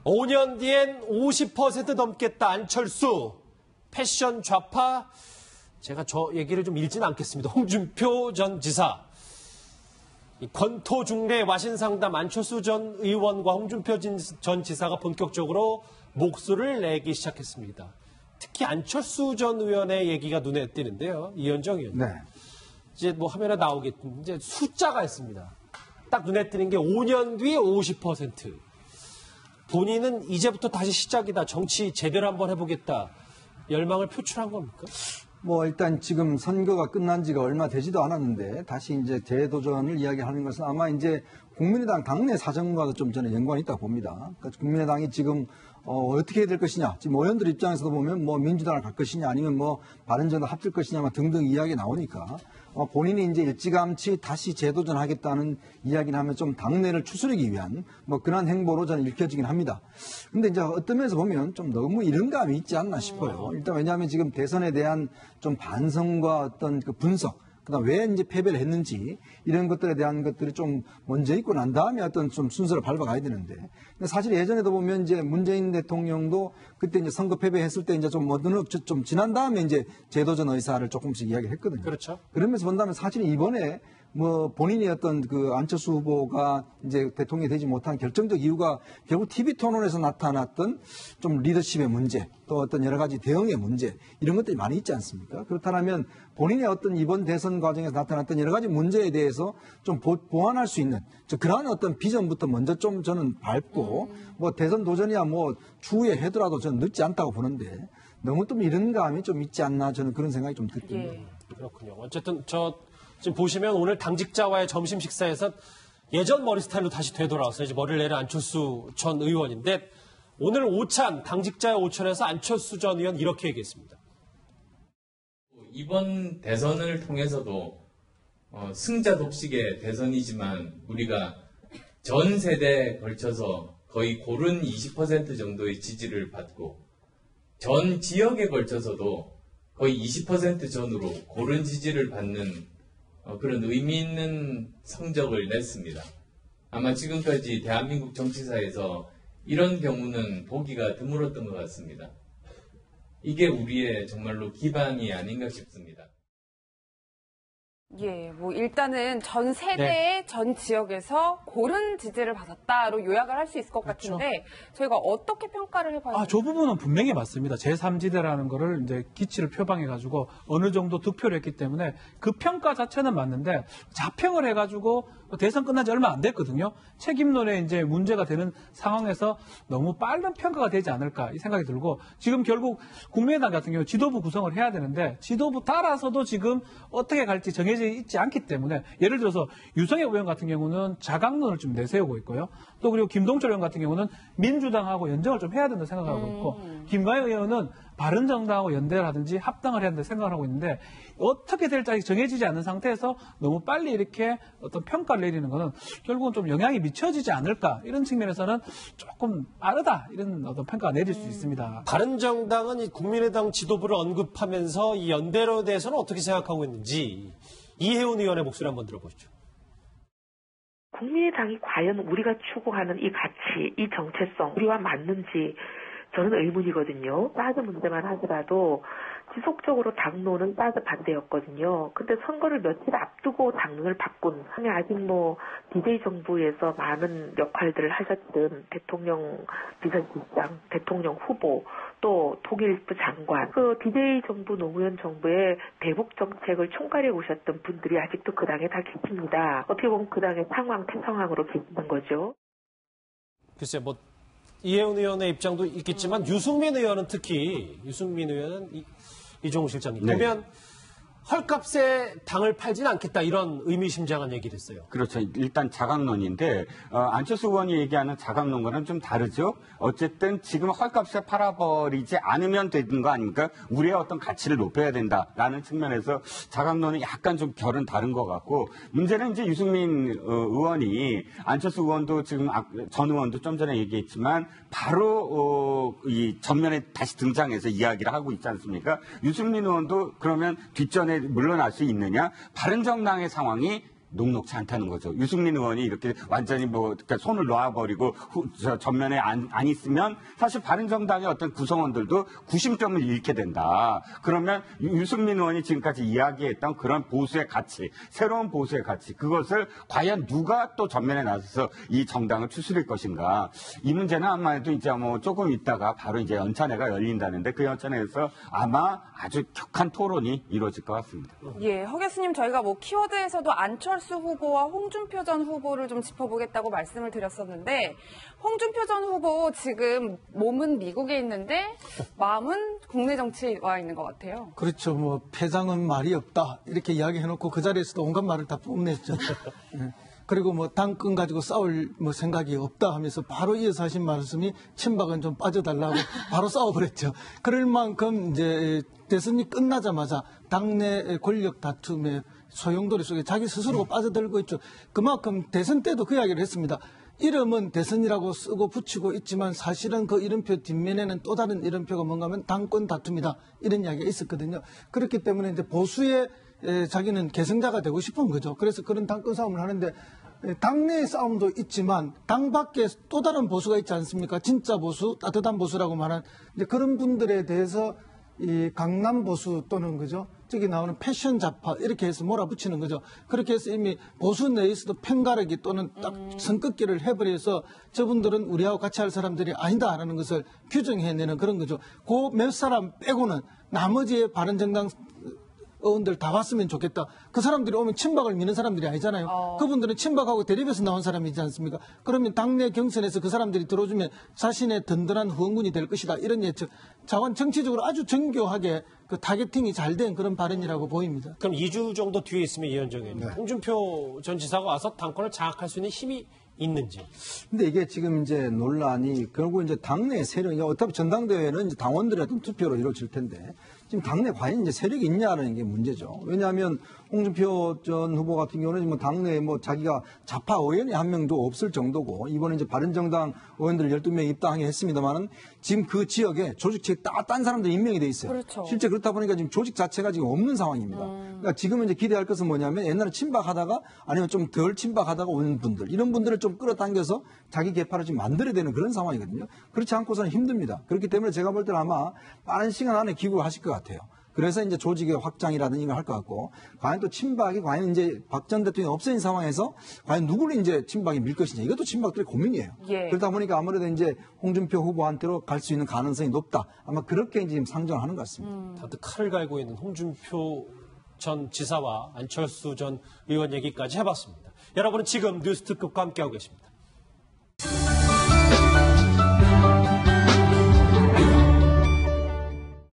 5년 뒤엔 50% 넘겠다. 안철수. 패션 좌파. 제가 저 얘기를 좀 읽지는 않겠습니다. 홍준표 전 지사. 권토중래 와신상담 안철수 전 의원과 홍준표 전 지사가 본격적으로 목소리를 내기 시작했습니다. 특히 안철수 전 의원의 얘기가 눈에 띄는데요. 이현정 의원. 네. 이제 뭐 화면에 나오겠지만 이제 숫자가 있습니다. 딱 눈에 띄는 게 5년 뒤에 50%. 본인은 이제부터 다시 시작이다. 정치 제대로 한번 해보겠다. 열망을 표출한 겁니까? 뭐 일단 지금 선거가 끝난 지가 얼마 되지도 않았는데 다시 이제 재도전을 이야기하는 것은 아마 이제 국민의당 당내 사정과도 좀 저는 연관이 있다고 봅니다. 그러니까 국민의당이 지금 어떻게 해야 될 것이냐. 지금 의원들 입장에서도 보면 뭐 민주당을 갈 것이냐 아니면 뭐 바른정당 합칠 것이냐 등등 이야기 나오니까 본인이 이제 일찌감치 다시 재도전하겠다는 이야기를 하면 좀 당내를 추스르기 위한 뭐 그런 행보로 저는 읽혀지긴 합니다. 근데 이제 어떤 면에서 보면 좀 너무 이른 감이 있지 않나 싶어요. 일단 왜냐하면 지금 대선에 대한 좀 반성과 어떤 그 분석, 그다음 왜 이제 패배를 했는지 이런 것들에 대한 것들이 좀 먼저 있고 난 다음에 어떤 좀 순서를 밟아가야 되는데 근데 사실 예전에도 보면 이제 문재인 대통령도 그때 이제 선거 패배했을 때 이제 좀 뭐든 좀 지난 다음에 이제 재도전 의사를 조금씩 이야기했거든요. 그렇죠. 그러면서 본다면 사실 이번에 뭐 본인이 어떤 그 안철수 후보가 이제 대통령이 되지 못한 결정적 이유가 결국 TV 토론에서 나타났던 좀 리더십의 문제 또 어떤 여러 가지 대응의 문제 이런 것들이 많이 있지 않습니까? 그렇다면 본인의 어떤 이번 대선 과정에서 나타났던 여러 가지 문제에 대해서 좀 보완할 수 있는 그러한 어떤 비전부터 먼저 좀 저는 밟고 뭐 대선 도전이야 뭐 추후에 해더라도 저는 늦지 않다고 보는데 너무 좀 이런 감이 좀 있지 않나 저는 그런 생각이 좀 듭니다. 예. 그렇군요. 어쨌든 지금 보시면 오늘 당직자와의 점심 식사에서 예전 머리 스타일로 다시 되돌아와서 이제 머리를 내는 안철수 전 의원인데 오늘 당직자의 오찬에서 안철수 전 의원 이렇게 얘기했습니다. 이번 대선을 통해서도 승자 독식의 대선이지만 우리가 전 세대에 걸쳐서 거의 고른 20% 정도의 지지를 받고 전 지역에 걸쳐서도 거의 20% 전후로 고른 지지를 받는 그런 의미 있는 성적을 냈습니다. 아마 지금까지 대한민국 정치사에서 이런 경우는 보기가 드물었던 것 같습니다. 이게 우리의 정말로 기반이 아닌가 싶습니다. 예, 뭐 일단은 전 세대의 네. 전 지역에서 고른 지지를 받았다로 요약을 할 수 있을 것 그렇죠. 같은데 저희가 어떻게 평가를 해봐야 돼요? 저 부분은 분명히 맞습니다. 제3지대라는 거를 이제 기치를 표방해가지고 어느 정도 득표를 했기 때문에 그 평가 자체는 맞는데 자평을 해가지고 대선 끝난 지 얼마 안 됐거든요. 책임론에 이제 문제가 되는 상황에서 너무 빠른 평가가 되지 않을까 이 생각이 들고 지금 결국 국민의당 같은 경우 지도부 구성을 해야 되는데 지도부 따라서도 지금 어떻게 갈지 정해져 있지 않기 때문에 예를 들어서 유성애 의원 같은 경우는 자강론을 좀 내세우고 있고요. 또 그리고 김동철 의원 같은 경우는 민주당하고 연정을 좀 해야 된다고 생각하고 있고 김관영 의원은 바른정당하고 연대를 하든지 합당을 해야 된다고 생각을 하고 있는데 어떻게 될지 아직 정해지지 않은 상태에서 너무 빨리 이렇게 어떤 평가를 내리는 것은 결국은 좀 영향이 미쳐지지 않을까 이런 측면에서는 조금 빠르다 이런 어떤 평가가 내릴 수 있습니다. 바른정당은 이 국민의당 지도부를 언급하면서 이 연대로 대해서는 어떻게 생각하고 있는지 이혜훈 의원의 목소리 한번 들어보시죠. 국민의당이 과연 우리가 추구하는 이 가치, 이 정체성 우리와 맞는지 저는 의문이거든요. 사드 문제만 하더라도 지속적으로 당론은 사드 반대였거든요. 근데 선거를 며칠 앞두고 당론을 바꾼 아직 뭐 디데이 정부에서 많은 역할들을 하셨던 대통령 비서실장, 대통령 후보, 또 통일부 장관, 그 디데이 정부 노무현 정부의 대북 정책을 총괄해 오셨던 분들이 아직도 그 당에 다 계십니다. 어떻게 보면 그 당의 태상황으로 계시는 거죠. 글쎄 뭐 이혜훈 의원의 입장도 있겠지만 유승민 의원은 특히 유승민 의원은 이종우 실장님 네. 보면 헐값에 당을 팔지는 않겠다 이런 의미심장한 얘기를 했어요. 그렇죠. 일단 자강론인데 안철수 의원이 얘기하는 자강론과는 좀 다르죠. 어쨌든 지금 헐값에 팔아버리지 않으면 되는 거 아닙니까? 우리의 어떤 가치를 높여야 된다라는 측면에서 자강론은 약간 좀 결은 다른 것 같고 문제는 이제 유승민 의원이 안철수 의원도 지금 전 의원도 좀 전에 얘기했지만 바로 이 전면에 다시 등장해서 이야기를 하고 있지 않습니까? 유승민 의원도 그러면 뒷전에 물러날 수 있느냐? 바른정당의 상황이 녹록치 않다는 거죠. 유승민 의원이 이렇게 완전히 그러니까 손을 놔버리고 전면에 안 있으면 사실 바른정당의 어떤 구성원들도 구심점을 잃게 된다. 그러면 유승민 의원이 지금까지 이야기했던 그런 보수의 가치, 새로운 보수의 가치, 그것을 과연 누가 또 전면에 나서서 이 정당을 추스릴 것인가. 이 문제는 아마도 이제 조금 있다가 바로 이제 연찬회가 열린다는데 그 연찬회에서 아마 아주 격한 토론이 이루어질 것 같습니다. 예, 허 교수님 저희가 키워드에서도 안철수 후보와 홍준표 전 후보를 좀 짚어보겠다고 말씀을 드렸었는데 홍준표 전 후보 지금 몸은 미국에 있는데 마음은 국내 정치에 와 있는 것 같아요. 그렇죠. 패장은 말이 없다 이렇게 이야기해놓고 그 자리에서도 온갖 말을 다 뽐냈죠. 그리고 당권 가지고 싸울 생각이 없다 하면서 바로 이어서 하신 말씀이 친박은 좀 빠져달라고 바로 싸워버렸죠. 그럴 만큼 이제 대선이 끝나자마자 당내 권력 다툼의 소용돌이 속에 자기 스스로가 빠져들고 있죠. 그만큼 대선 때도 그 이야기를 했습니다. 이름은 대선이라고 쓰고 붙이고 있지만 사실은 그 이름표 뒷면에는 또 다른 이름표가 뭔가 하면 당권 다툼이다. 이런 이야기가 있었거든요. 그렇기 때문에 이제 보수의 자기는 계승자가 되고 싶은 거죠. 그래서 그런 당권 싸움을 하는데 당내의 싸움도 있지만 당 밖에 또 다른 보수가 있지 않습니까? 진짜 보수, 따뜻한 보수라고 말하는 이제 그런 분들에 대해서 이 강남 보수 또는 그죠? 저기 나오는 패션 좌파 이렇게 해서 몰아붙이는 거죠. 그렇게 해서 이미 보수 내에서도 편가르기 또는 딱 선긋기를 해버려서 저분들은 우리하고 같이 할 사람들이 아니다라는 것을 규정해내는 그런 거죠. 그 몇 사람 빼고는 나머지의 바른정당 의원들 다 왔으면 좋겠다. 그 사람들이 오면 친박을 미는 사람들이 아니잖아요. 그분들은 친박하고 대립해서 나온 사람이지 않습니까? 그러면 당내 경선에서 그 사람들이 들어오면 자신의 든든한 후원군이 될 것이다. 이런 예측. 자원 정치적으로 아주 정교하게 그 타겟팅이 잘 된 그런 발언이라고 보입니다. 그럼 2주 정도 뒤에 있으면 이현정 의원님, 홍준표 전 지사가 와서 당권을 장악할 수 있는 힘이 있는지. 근데 이게 지금 이제 논란이 결국 이제 당내 세력이 어차피 전당대회는 이제 당원들의 어떤 투표로 이루어질 텐데 지금 당내 과연 이제 세력이 있냐는 게 문제죠. 왜냐하면 홍준표 전 후보 같은 경우는 당내에 자기가 좌파 의원이 한 명도 없을 정도고 이번에 이제 바른정당 의원들 12명 입당하게 했습니다만은 지금 그 지역에 조직체에 딴 사람들이 임명이 돼 있어요. 그렇죠. 실제 그렇다 보니까 지금 조직 자체가 지금 없는 상황입니다. 그러니까 지금은 이제 기대할 것은 뭐냐면 옛날에 친박하다가 아니면 좀 덜 친박하다가 온 분들 이런 분들을 좀 끌어당겨서 자기 개파를 지금 만들어야 되는 그런 상황이거든요. 그렇지 않고서는 힘듭니다. 그렇기 때문에 제가 볼 때는 아마 빠른 시간 안에 기구를 하실 것 같아요. 그래서 이제 조직의 확장이라든지 이걸 할 것 같고, 과연 또 친박이 과연 이제 박 전 대통령이 없어진 상황에서 과연 누구를 이제 친박이 밀 것이냐. 이것도 친박들의 고민이에요. 예. 그러다 보니까 아무래도 이제 홍준표 후보한테로 갈 수 있는 가능성이 높다. 아마 그렇게 이제 지금 상정하는 것 같습니다. 다들 칼을 갈고 있는 홍준표 전 지사와 안철수 전 의원 얘기까지 해봤습니다. 여러분은 지금 뉴스 특급과 함께하고 계십니다.